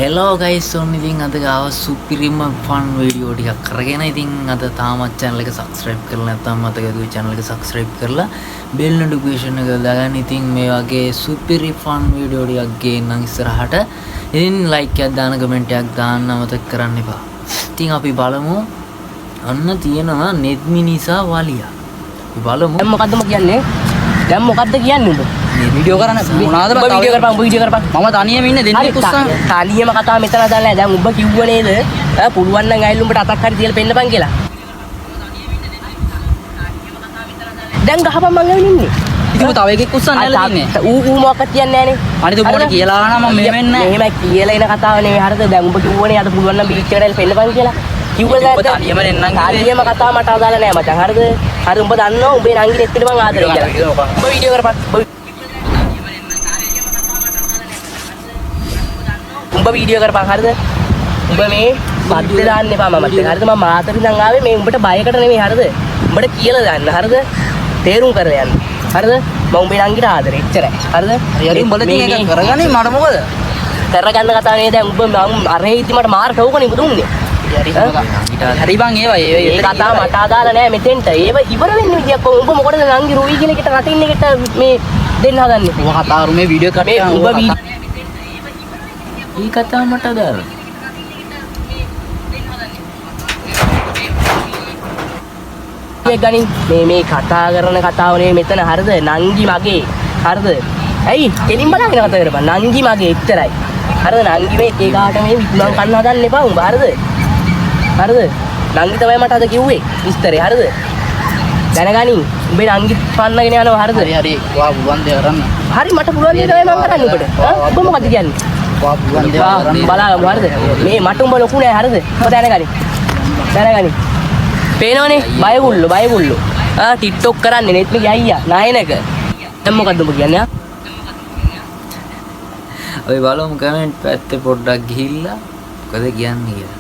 Hello guys ඔන්න ඉතින් අද ගාව සුපිරිම ෆන් වීඩියෝ ටිකක් කරගෙන ඉතින් අද තාමත් channel එක subscribe කරලා නැත්නම් මතක දුවේ channel එක subscribe කරලා bell notification එක දාගන්න. ඉතින් මේ වගේ සුපිරි ෆන් වීඩියෝ ටිකක් ගේන්නම් ඉස්සරහට. ඉතින් like එකක් දාන්න comment එකක් දාන්න අමතක කරන්න එපා. ඉතින් අපි බලමු අන්න තියෙනවා නෙත්මිනිසා වලියා. අපි බලමු. දැන් මොකද්ද කියන්නේ? දැන් මොකද්ද කියන්නේ උඹ? වීඩියෝ කරන්න මොනවාද බං වීඩියෝ කරපන් වීඩියෝ කරපන් මම තනියම ඉන්නේ දෙන්නේ කුස්සන් තනියම කතාව මෙතන දාලා නැහැ දැන් උඹ කිව්ව නේද පුළුවන් නම් අයිල් උඹට අතක් හරි තියලා පෙන්නපන් කියලා දැන් ගහපන් මං ඇවිත් ඉන්නේ ඉතින් තව එකෙක් කුස්සන් නැල්ල තින්නේ ඌ මොකක්ද කියන්නේ නැහනේ අනිත් උඹට කියලා නම් මම මෙහෙම වෙන්නේ නැහැ මෙහෙම කියලා එන කතාව නෙවෙයි හරිද දැන් උඹ කිව්වනේ අද පුළුවන් නම් බීච් එකට පෙන්නපන් කියලා කිව්වද තනියම නෙන්නම් තනියම කතාව මට අදාළ නැහැ මචං හරිද හරි උඹ දන්නවා උඹේ නංගි නෙත්තිට මං ආදරේ කියලා උඹ වීඩියෝ කරපන් උඹ වීඩියෝ කරපන් හරිද උඹ මේ මැද්දේ දාන්න එපා මම මැද්දේ හරිද මම මාතර ඉඳන් ආවේ මේ උඹට බයකට නෙමෙයි හරිද උඹට කියලා දාන්න හරිද තේරුම් කරලා යන්න හරිද මම උඹේ නංගිට ආදරේ එච්චරයි හරිද යරි උඹලා තියෙන එක කරගන්නේ මට මොකද කරගන්න කතාව නේද දැන් උඹ මම අරේ ඉති මට මාර ටවුකනේ උඹ දුන්නේ හරි බං ඒ කතාව මට අදාළ නෑ මෙතෙන්ට ඒව ඉවර වෙන්න විදියක් කොහොම උඹ මොකටද නංගි රෝයි කියන එකට රටින් එකට මේ දෙන්න හදන්නේ ඔබ කතාව මේ වීඩියෝ කට් මේ උඹ මේ කතාව මට අදාළ ගනින් මේ කතා කරන කතාව නෙමෙයි මෙතන හරිද නංගි මගේ හරිද ඇයි කෙලින් බලන්න කතා කරපන් නංගි මගේ එච්චරයි හරිද නංගි මේ ඒකාට මේ විකුණන් කන්න හදන්න එපා උඹ හරිද නංගි තමයි මට අද කිව්වේ විස්තරේ හරිද දැනගනින් උඹේ නංගි පන්නගෙන යනවා හරිද හරි වා පුළුවන් දේ කරන්න හරි මට පුළුවන් දේ තමයි මම කරන්නේ ඔබට ඔබ මොකද කියන්නේ වා පුළුවන් දේ කරන්න බලාගමු හරිද මේ මට උඹ ලොකු නෑ හරිද ඔබ දැනගනින් පේනවනේ බයගුල්ලෝ ටික්ටොක් කරන්නේ නෙත් මේ අයියා නායනක දැන් මොකද්ද ඔබ කියන්නේ අපි බලමු කමෙන්ට් පැත්තේ පොඩ්ඩක් ගිහිල්ලා මොකද කියන්නේ කියලා.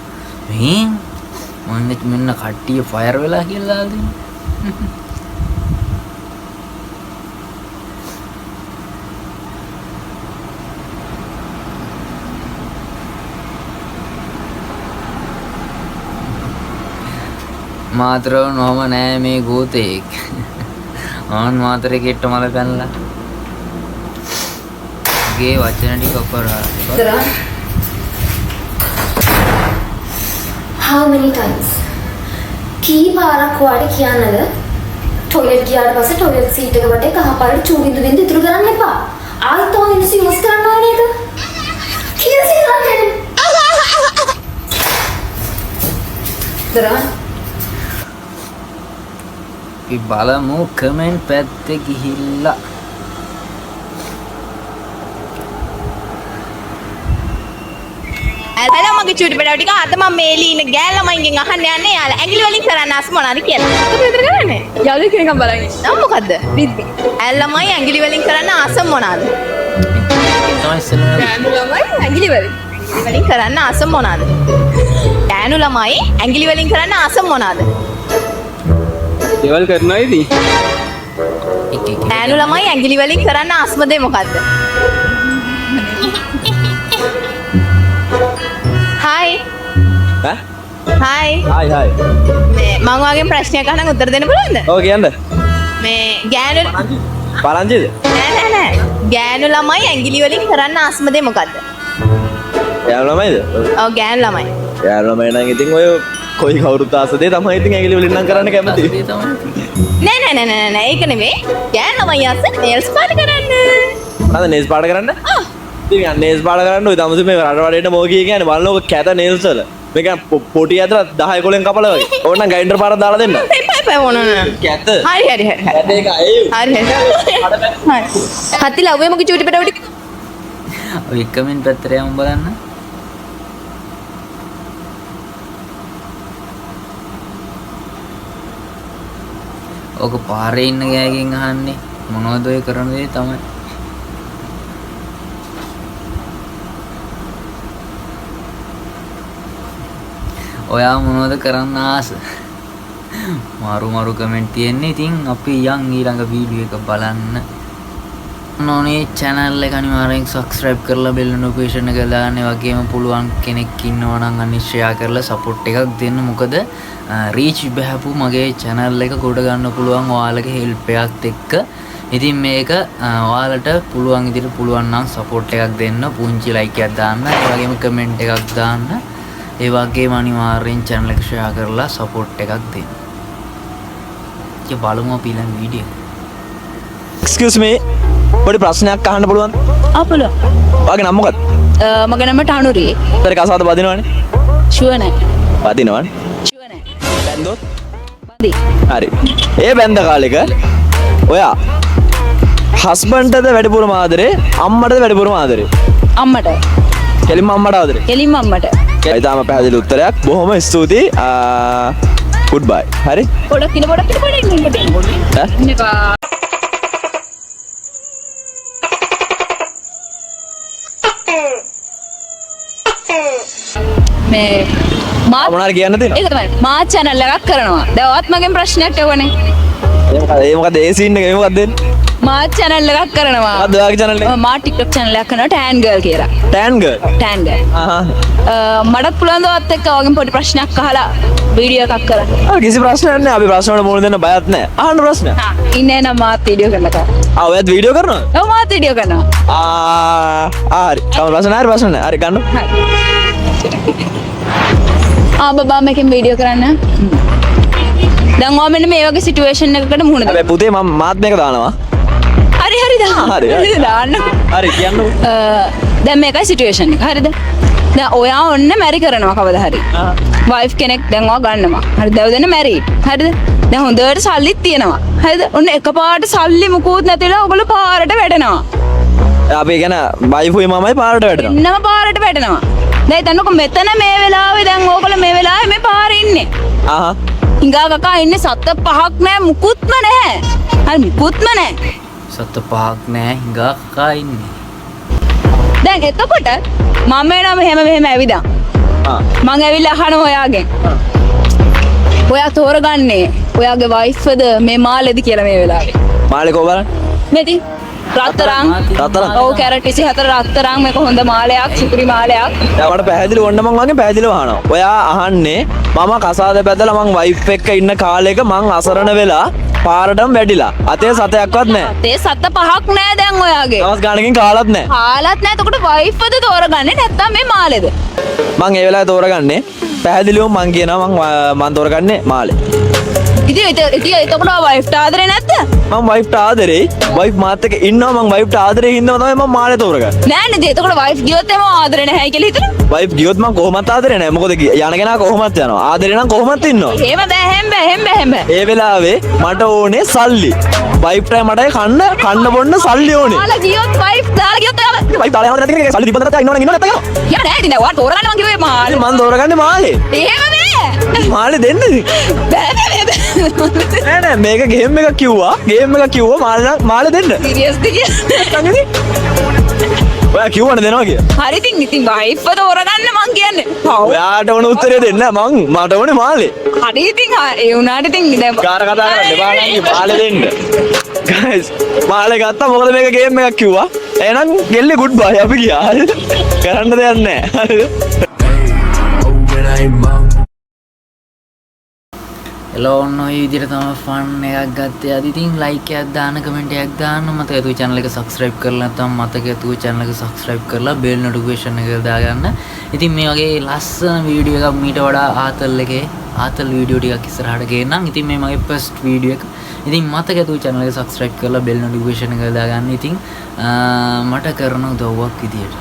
මෙන්න කට්ටිය ෆයර් වෙලා කියලා දාලා මාතරව නොම නෑ මේ ගෝතෙක් ආන් මාතරේ කෙට්ට මල පැනලා ගේ වචන ටික කරා How many times කී පාරක් ඔයාලට කියන්නද ටොයිලට් ගියාට පස්සේ ටොයිලට් සීට් එක වටේ කහපාරට චූ බින්දු බින්දු ඉතුරු කරන්න එපා ආයෙත් ඔය ඉනිසි යූස් කරන්න ඕනේ නේද කියලා සිතන්නේ දරා අපි බලමු කමෙන්ට් පැත්තේ ගිහිල්ලා හලෝ මගේ චූටි බඩව ටික අද මම මේ ලීන ගෑල් ළමයින්ගෙන් අහන්න යන්නේ යාලා ඇඟිලි වලින් කරන්න අස් මොනවාද කියලා. මොකද විතර කරන්නේ? යාළුවෙක් කෙනෙක්ම බලන් ඉන්න. මොකද්ද? රිද්දි. ඇල් ළමයි ඇඟිලි වලින් කරන්න අස මොනවාද? තමයි ඉස්සෙල්ලා ගෑනු ළමයි ඇඟිලි වලින් කරන්න අස මොනවාද? ගෑනු ළමයි ඇඟිලි වලින් කරන්න අස මොනවාද? දේවල් කරනවා ඉතින්. ගෑනු ළමයි ඇඟිලි වලින් කරන්න අස්ම දේ මොකද්ද? හායි මේ මම වගේ ප්‍රශ්නයක් අහන්න උත්තර දෙන්න පුළුවන්ද? ඔව් කියන්න. මේ ගෑනු පරංචිද? නෑ. ගෑනු ළමයි ඇඟිලි වලින් කරන්න ආස්ම දේ මොකද්ද? ගෑනු ළමයිද? ඔව් ගෑනු ළමයි. ගෑනු ළමයි නම් ඉතින් ඔය කොයි කවුරුත් ආස දේ තමයි ඉතින් ඇඟිලි වලින් නම් කරන්න කැමති. නෑ ඒක නෙවෙයි. ගෑනු ළමයි ආස නේල්ස් පාට කරන්න. මොනවද නේල්ස් පාට කරන්න? ඉතින් නේල්ස් පාට කරන්න ඔය තමසු මේ රට වටේට මොකී කියන්නේ බලන්න ඔක කැත නේල්ස් වල. මේක පොටි ඇතුළත් 10 11 කපලා වගේ. ඕනනම් ග්‍රයින්ඩර් පාරක් දාලා දෙන්න. එපා ඕනනම්. කැත. හරි. කැත එක හරි. හත්ති ලව්වේ මොකි චූටි පෙඩ උඩ. ඔය කමෙන්ට් පැත්තට යමු බලන්න. ඔක පාරේ ඉන්න ගෑගෙන් අහන්නේ මොනවද ඔය කරන දේ තමයි. ඔයා මොනවද කරන්න ආස? මාරු කමෙන්ට් තියෙන්නේ. ඉතින් අපි යන් ඊළඟ වීඩියෝ එක බලන්න. නොනේ channel එක අනිවාර්යෙන් subscribe කරලා bell notification එක දාන්න. ඒ වගේම පුළුවන් කෙනෙක් ඉන්නවා නම් අනිත් share කරලා support එකක් දෙන්න. මොකද reach බහපු මගේ channel එක ගොඩ ගන්න පුළුවන් ඔයාලගේ help එකත් එක්ක. ඉතින් මේක ඔයාලට පුළුවන් විදිහට පුළුවන් නම් support එකක් දෙන්න. පුංචි like එකක් දාන්න. ඒ වගේම comment එකක් දාන්න. ඒ වගේම අනිවාර්යෙන් channel එක share කරලා support එකක් දෙන්න. ඉතින් බලමු අපි ඊළඟ වීඩියෝ එක. Excuse me. පොඩි ප්‍රශ්නයක් අහන්න පුළුවන්ද? අපල ඔයාගේ නම මොකක්ද? මගේ නම ටානුරියේ. උත්තර කසාද බදිනවනේ. ෂුවර් නැහැ. බදිනවනේ. ෂුවර් නැහැ. බැන්දොත්? බදි. හරි. ඒ බැන්ද කාලෙක ඔයා හස්බන්ඩ්ටද වැඩිපුරම ආදරේ අම්මටද වැඩිපුරම ආදරේ? අම්මට. කෙලින්ම අම්මට ආදරේ? කෙලින්ම අම්මට. ඊටාම පැහැදිලි උත්තරයක්. බොහොම ස්තුතියි. good bye. හරි? පොඩක් ඉන්න ඈ? ඉන්නකා. මේ මාත් මොනාර කියන්න තියෙනවද? ඒක තමයි මාත් channel එකක් කරනවා. දැන් ඔයත් මගෙන් ප්‍රශ්නයක් අහුවනේ. ඒ මොකද ඒ සීන් එක ඒ මොකක්ද දෙන්නේ? මාත් channel එකක් කරනවා. මොකද්ද ඔයාගේ channel එක? මා TikTok channel එකක් කරනවා Tan Girl කියලා. Tan girl. Tan Girl. මටත් පුළුවන් ද ඔයත් එක්ක ඔයගෙන් පොඩි ප්‍රශ්නයක් අහලා වීඩියෝ එකක් කරන්න. කිසි ප්‍රශ්නයක් නැහැ. අපි ප්‍රශ්න වලට මුහුණ දෙන්න බයත් නැහැ. අහන්න ප්‍රශ්න. ඉන්නේ නම් මාත් වීඩියෝ කරන්නකෝ. ඔයත් වීඩියෝ කරනවද? ඔව් මාත් වීඩියෝ කරනවා. හරි. තව ප්‍රශ්න නැහැ ප්‍රශ්න නැහැ. හරි ගන්න. බබා මේකෙන් වීඩියෝ කරන්න. දැන් ඔයා මෙන්න මේ වගේ සිටුේෂන් එකකට මුහුණ දෙන්න. හැබැයි පුතේ මම මාත් මේක දානවා. හරි දාන්න. හරි. දාන්න. හරි කියන්නකෝ. දැන් මේකයි සිටුේෂන් එක. හරිද? දැන් ඔයා ඔන්න මැරි කරනවා කවදා හරි. වයිෆ් කෙනෙක් දැන් ඔයා ගන්නවා. හරි දැන් දෙන්න මැරි. හරිද? දැන් හොඳට සල්ලිත් තියෙනවා. හරිද? ඔන්න එකපාරට සල්ලි මුකුත් නැතිලා ඔයගොල්ලෝ පාරට වැටෙනවා. අපි කියන වයිෆුයි මමයි පාරට වැටෙනවා. ඉන්නම පාරට වැටෙනවා. දැන් හිතන්නකෝ මෙතන මේ වෙලාවේ දැන් ඕගොල්ලෝ මේ වෙලාවේ මේ පාරේ ඉන්නේ. ආහා. හිඟා කකා ඉන්නේ සත පහක් නෑ මුකුත්ම නෑ. හරි මුකුත්ම නෑ. සත පහක් නෑ හිඟා කකා ඉන්නේ. දැන් එතකොට මම එනවා මෙහෙම ඇවිදා. මං ඇවිල්ලා අහනවා ඔයාගෙන්. ඔයා තෝරගන්නේ ඔයාගේ වයිෆ්ද මේ මාළේද කියලා මේ වෙලාවේ. මාළේ කො බලන්න. මෙති රත්තරන්. රත්තරන්. ඔව් කැරට් 24 රත්තරන් මේක හොඳ මාලයක් සුපිරි මාලයක්. දැන් මට පැහැදිලි වොන්න මං වගේ පැහැදිලිව අහනවා. ඔයා අහන්නේ මම කසාද බැදලා මං වයිෆ් එක්ක ඉන්න කාලෙක මං අසරණ වෙලා පාරටම වැඩිලා. අතේ සතයක්වත් නැහැ. අතේ සත පහක් නෑ දැන් ඔයාගේ. දවස් ගානකින් කාලත් නැහැ. කාලත් නෑ. එතකොට වයිෆ්ද තෝරගන්නේ නැත්තම් මේ මාළේද? මං ඒ වෙලාවේ තෝරගන්නේ පැහැදිලිවම මං කියනවා මං තෝරගන්නේ මාළේ. ඉතින් එතකොට වයිෆ්ට ආදරේ නැද්ද? මම වයිෆ්ට ආදරේ. වයිෆ් මාත් එක්ක ඉන්නවා මං වයිෆ්ට ආදරේ හින්දාම තමයි මම මාළේ තෝරගන්නේ. නෑ නේද? එතකොට වයිෆ් ගියොත් එම ආදරේ නැහැ කියලා හිතනවා. වයිෆ් ගියොත් මං කොහොමත් ආදරේ නැහැ. මොකද යන කෙනා කොහොමත් යනවා. ආදරේ නම් කොහොමත් ඉන්නවා. එහෙම බෑ එහෙම බෑ. ඒ වෙලාවේ මට ඕනේ සල්ලි. වයිෆ්ටයි මටයි කන්න බොන්න සල්ලි ඕනේ. දාලා ගියොත් වයිෆ් දාලා ගියොත් එයාම වයිෆ් දාලා යනවා නැති කෙනෙක් සල්ලි දීපන් නැත්නම් ඉන්නවනම් නැත්නම් යනවා. යා නෑ ඉතින් ඔයා තෝරගන්න මං කිව්වේ මාළේ. මං තෝරගන්නේ මාළේ. එහෙම බෑ. මාළේ දෙන්නද? බෑ. නෑ මේක ගේම් එකක් කිව්වා. ගේම් එකක් කිව්වා මාළේ දෙන්න. සීරියස් ද කියන්නේ? ඔයා කිව්වනේ දෙනවා කියලා. හරි ඉතින් වයිෆ් තෝරගන්න මං කියන්නේ. ඔයාට ඕන උත්තරේ දෙන්න මට ඕනේ මාළේ. හරි ඉතින් ඒ උනාට ඉතින් දැන් කාර කතා කරන්න එපා නංගි මාළේ දෙන්න. guys මාළේ ගත්තා මොකද මේක ගේම් එකක් කිව්වා. එහෙනම් ගෙල්ලේ good bye අපි ගියා. හරිද? කරන්න දෙයක් නැහැ. හරිද? එලෝ ඔන්න ඔය විදිහට තමයි ෆන් එකක් ගත්තේ. අද ඉතින් ලයික් එකක් දාන්න කමෙන්ට් එකක් දාන්න මතක ඇතුව channel එක subscribe කරලා නැත්නම් මතක ඇතුව channel එක subscribe කරලා bell notification එක දාගන්න. ඉතින් මේ වගේ ලස්සන වීඩියෝ එකක් මීට වඩා ආතල් වීඩියෝ ටිකක් ඉස්සරහට ගේන්නම්. ඉතින් මේ මගේ first වීඩියෝ එක. ඉතින් මතක ඇතුව channel එක subscribe කරලා bell notification එක දාගන්න. ඉතින් මට කරන උදව්වක් විදියට